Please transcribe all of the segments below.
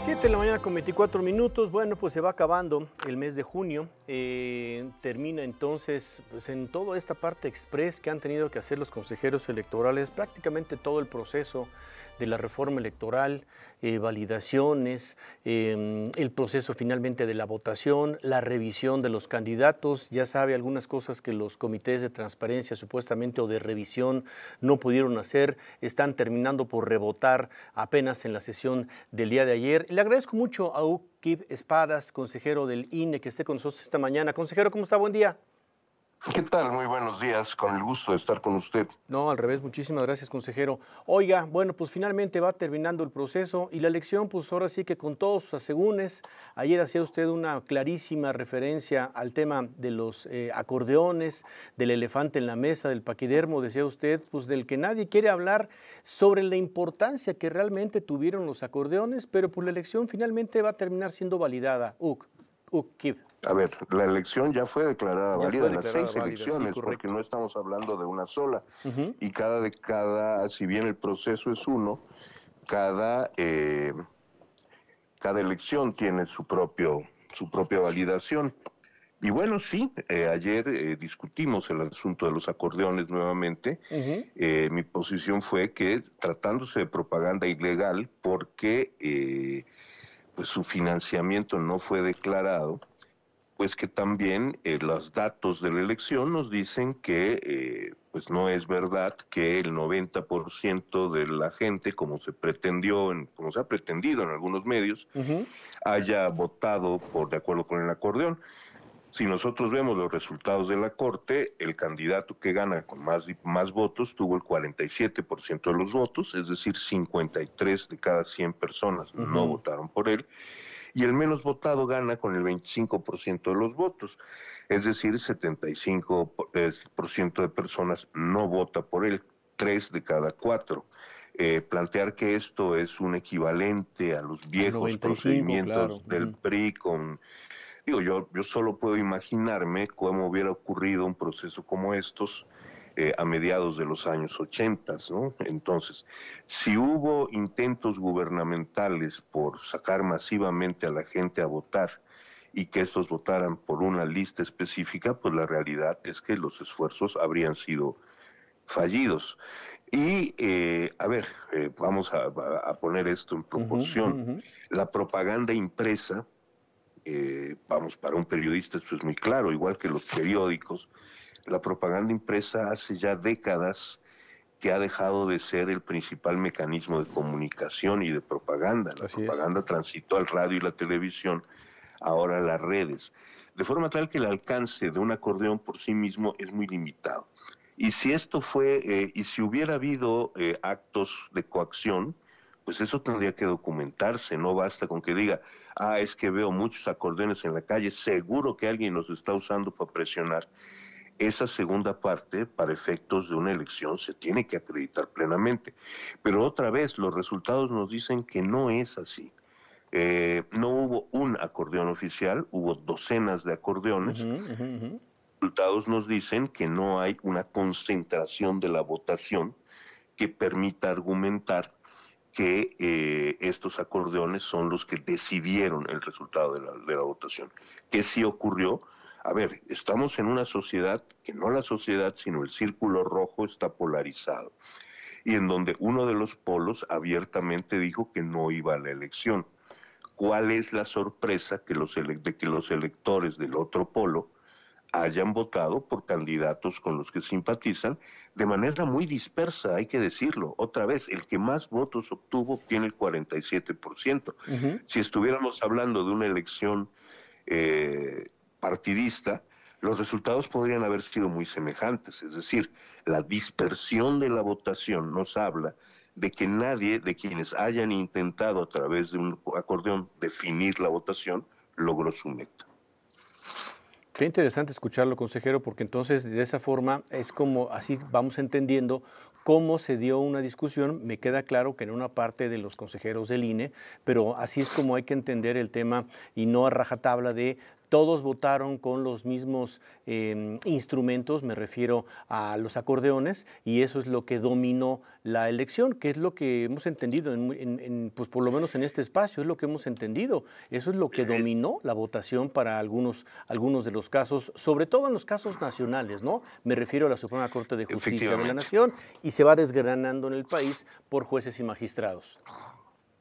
7 de la mañana con 24 minutos. Bueno, pues se va acabando el mes de junio. Termina entonces pues en toda esta parte express que han tenido que hacer los consejeros electorales, prácticamente todo el proceso de la reforma electoral, validaciones, el proceso finalmente de la votación, la revisión de los candidatos. Ya sabe algunas cosas que los comités de transparencia supuestamente o de revisión no pudieron hacer, están terminando por rebotar apenas en la sesión del día de ayer. Le agradezco mucho a Uquib Espadas, consejero del INE, que esté con nosotros esta mañana. Consejero, ¿cómo está? Buen día. ¿Qué tal? Muy buenos días, con el gusto de estar con usted. No, al revés, muchísimas gracias, consejero. Oiga, bueno, pues finalmente va terminando el proceso y la elección, pues ahora sí que con todos sus asegúnes. Ayer hacía usted una clarísima referencia al tema de los acordeones, del elefante en la mesa, del paquidermo, decía usted, pues del que nadie quiere hablar, sobre la importancia que realmente tuvieron los acordeones, pero pues la elección finalmente va a terminar siendo validada. Kib. A ver, la elección ya fue declarada Ya fue válida, las declarada 6 válida, sí, elecciones, porque correcto. no estamos hablando de una sola. Ujú. Y si bien el proceso es uno, cada, eh, cada elección tiene su propia validación. Y bueno, sí, ayer discutimos el asunto de los acordeones nuevamente. Ujú. Mi posición fue que tratándose de propaganda ilegal, porque pues su financiamiento no fue declarado, pues que también los datos de la elección nos dicen que pues no es verdad que el 90% de la gente, como se pretendió, como se ha pretendido en algunos medios, Ujú. haya votado de acuerdo con el acordeón. Si nosotros vemos los resultados de la Corte, el candidato que gana con más votos tuvo el 47% de los votos, es decir, 53 de cada 100 personas no Ujú. votaron por él, y el menos votado gana con el 25% de los votos, es decir, 75% de personas no vota por él, 3 de cada 4. Plantear que esto es un equivalente a los Al viejos 95, claro. procedimientos del Ujú. PRI digo, yo solo puedo imaginarme cómo hubiera ocurrido un proceso como estos a mediados de los años 80, ¿no? Entonces, si hubo intentos gubernamentales por sacar masivamente a la gente a votar y que estos votaran por una lista específica, pues la realidad es que los esfuerzos habrían sido fallidos. Y, a ver, vamos a poner esto en Ujú, ujú, proporción. ujú. La propaganda impresa, vamos, para un periodista esto es muy claro, igual que los periódicos, la propaganda impresa hace ya décadas que ha dejado de ser el principal mecanismo de comunicación y de propaganda. La Así es. propaganda transitó al radio y la televisión, ahora a las redes, de forma tal que el alcance de un acordeón por sí mismo es muy limitado. Y si hubiera habido actos de coacción, pues eso tendría que documentarse, no basta con que diga, es que veo muchos acordeones en la calle, seguro que alguien los está usando para presionar. Esa segunda parte, para efectos de una elección, se tiene que acreditar plenamente. Pero otra vez, los resultados nos dicen que no es así. No hubo un acordeón oficial, hubo docenas de acordeones. Ujú, ujú, ujú. Los resultados nos dicen que no hay una concentración de la votación que permita argumentar que estos acordeones son los que decidieron el resultado de la votación. ¿Qué sí ocurrió? A ver, estamos en una sociedad que no la sociedad, sino el círculo rojo está polarizado y en donde uno de los polos abiertamente dijo que no iba a la elección. ¿Cuál es la sorpresa de que los electores del otro polo hayan votado por candidatos con los que simpatizan de manera muy dispersa, hay que decirlo? Otra vez, el que más votos obtuvo tiene el 47%. Ujú. Si estuviéramos hablando de una elección eh, partidista, los resultados podrían haber sido muy semejantes. Es decir, la dispersión de la votación nos habla de que nadie de quienes hayan intentado a través de un acordeón definir la votación logró su meta. Qué interesante escucharlo, consejero, porque entonces de esa forma es como así vamos entendiendo cómo se dio una discusión. Me queda claro que en una parte de los consejeros del INE, pero así es como hay que entender el tema y no a rajatabla de todos votaron con los mismos instrumentos, me refiero a los acordeones, y eso es lo que dominó la elección, que es lo que hemos entendido, pues por lo menos en este espacio, es lo que hemos entendido. Eso es lo que dominó la votación para algunos de los casos, sobre todo en los casos nacionales, ¿no? Me refiero a la Suprema Corte de Justicia de la Nación, y se va desgranando en el país por jueces y magistrados.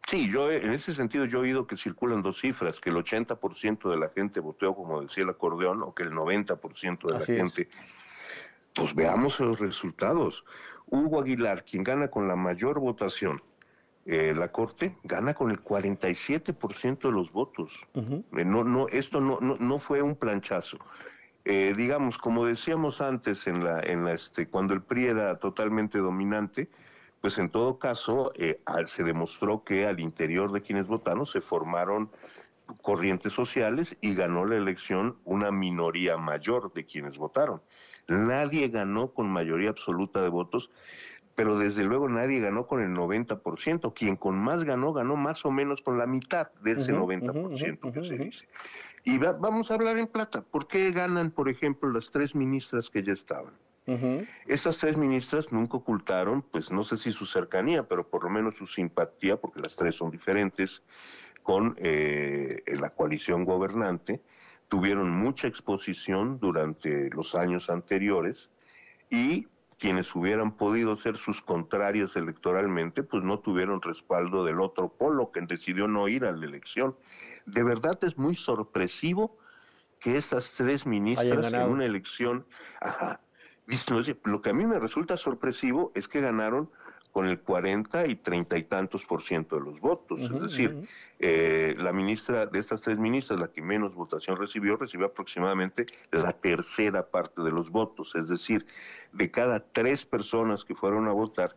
Sí, yo en ese sentido yo he oído que circulan dos cifras, que el 80% de la gente votó como decía el acordeón, o que el 90% de la Así es. gente. Pues veamos los resultados. Hugo Aguilar, quien gana con la mayor votación, la Corte gana con el 47% de los votos. Esto no fue un planchazo. Digamos, como decíamos antes, cuando el PRI era totalmente dominante, pues en todo caso se demostró que al interior de quienes votaron se formaron corrientes sociales y ganó la elección una minoría mayor de quienes votaron. Nadie ganó con mayoría absoluta de votos, pero desde luego nadie ganó con el 90%. Quien con más ganó más o menos con la mitad de ese 90% que se dice. Y vamos a hablar en plata. ¿Por qué ganan, por ejemplo, las 3 ministras que ya estaban? Estas 3 ministras nunca ocultaron, pues no sé si su cercanía, pero por lo menos su simpatía, porque las 3 son diferentes, con la coalición gobernante, tuvieron mucha exposición durante los años anteriores y quienes hubieran podido ser sus contrarios electoralmente, pues no tuvieron respaldo del otro polo que decidió no ir a la elección. De verdad es muy sorpresivo que estas 3 ministras en una elección, lo que a mí me resulta sorpresivo es que ganaron con el 40 y 30 y tantos % de los votos. Es decir, la ministra de estas 3 ministras, la que menos votación recibió aproximadamente la tercera parte de los votos. Es decir, de cada 3 personas que fueron a votar,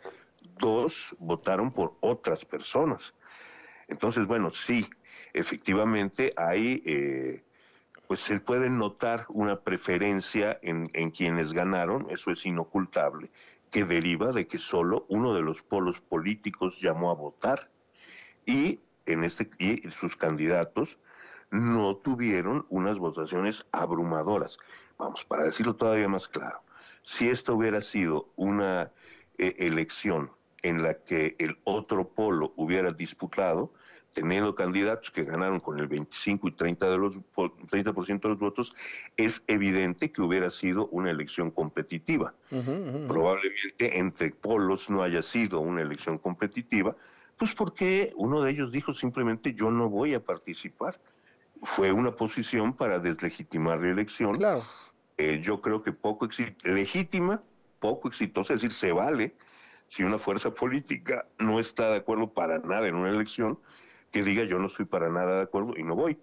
2 votaron por otras personas. Entonces, bueno, sí, efectivamente hay... pues se puede notar una preferencia en quienes ganaron, eso es inocultable, que deriva de que solo uno de los polos políticos llamó a votar y sus candidatos no tuvieron unas votaciones abrumadoras. Vamos, para decirlo todavía más claro, si esto hubiera sido una elección en la que el otro polo hubiera disputado, teniendo candidatos que ganaron con el 25 y 30% de los votos, es evidente que hubiera sido una elección competitiva. Probablemente entre polos no haya sido una elección competitiva, pues porque uno de ellos dijo simplemente yo no voy a participar. Fue una posición para deslegitimar la elección. Claro. Yo creo que legítima, poco exitosa, es decir, se vale si una fuerza política no está de acuerdo para nada en una elección, que diga yo no estoy para nada de acuerdo y no voy.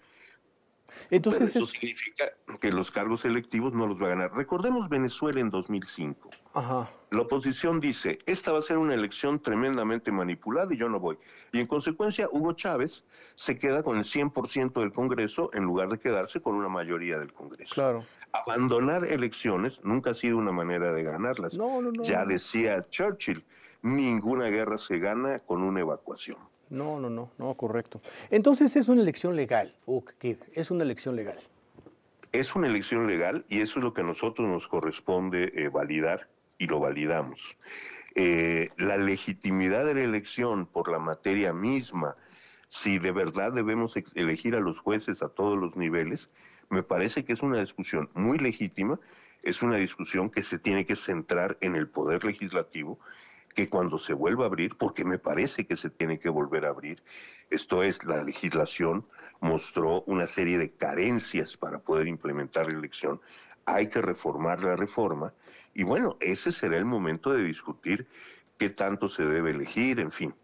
Entonces pero eso significa que los cargos electivos no los va a ganar. Recordemos Venezuela en 2005. La oposición dice, esta va a ser una elección tremendamente manipulada y yo no voy. Y en consecuencia Hugo Chávez se queda con el 100% del Congreso en lugar de quedarse con una mayoría del Congreso. Claro. Abandonar elecciones nunca ha sido una manera de ganarlas. Ya decía Churchill, ninguna guerra se gana con una evacuación. No, correcto. Entonces, ¿es una elección legal? ¿O qué? ¿Es una elección legal? Es una elección legal y eso es lo que a nosotros nos corresponde validar y lo validamos. La legitimidad de la elección por la materia misma, si de verdad debemos elegir a los jueces a todos los niveles, me parece que es una discusión muy legítima, es una discusión que se tiene que centrar en el poder legislativo, que cuando se vuelva a abrir, porque me parece que se tiene que volver a abrir, esto es, la legislación mostró una serie de carencias para poder implementar la elección, hay que reformar la reforma, y bueno, ese será el momento de discutir qué tanto se debe elegir, en fin.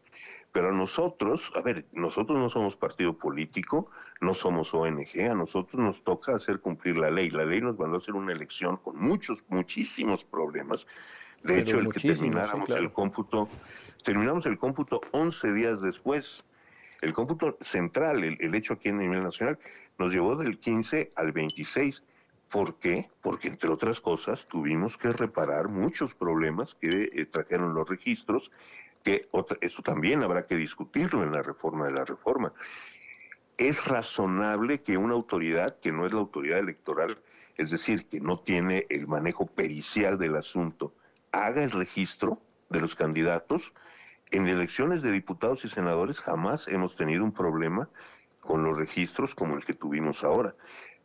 Pero nosotros, nosotros no somos partido político, no somos ONG, a nosotros nos toca hacer cumplir la ley nos mandó a hacer una elección con muchísimos problemas. De hecho, el que termináramos el cómputo, terminamos el cómputo 11 días después. El cómputo central, el hecho aquí a nivel nacional, nos llevó del 15 al 26. ¿Por qué? Porque, entre otras cosas, tuvimos que reparar muchos problemas que trajeron los registros, que eso también habrá que discutirlo en la reforma de la reforma. es razonable que una autoridad que no es la autoridad electoral, es decir, que no tiene el manejo pericial del asunto, haga el registro de los candidatos. En elecciones de diputados y senadores jamás hemos tenido un problema con los registros como el que tuvimos ahora.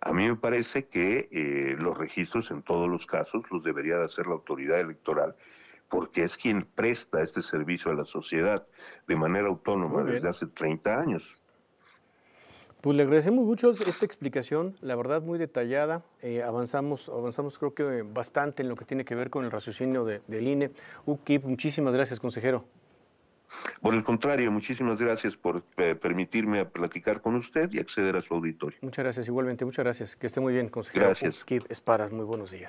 A mí me parece que los registros en todos los casos los debería de hacer la autoridad electoral, porque es quien presta este servicio a la sociedad de manera autónoma desde hace 30 años. Pues le agradecemos mucho esta explicación, la verdad muy detallada. Avanzamos creo que bastante en lo que tiene que ver con el raciocinio del INE. UKIP, muchísimas gracias, consejero. Por el contrario, muchísimas gracias por permitirme platicar con usted y acceder a su auditorio. Muchas gracias, igualmente, muchas gracias. Que esté muy bien, consejero. Gracias. UKIP Esparas, muy buenos días.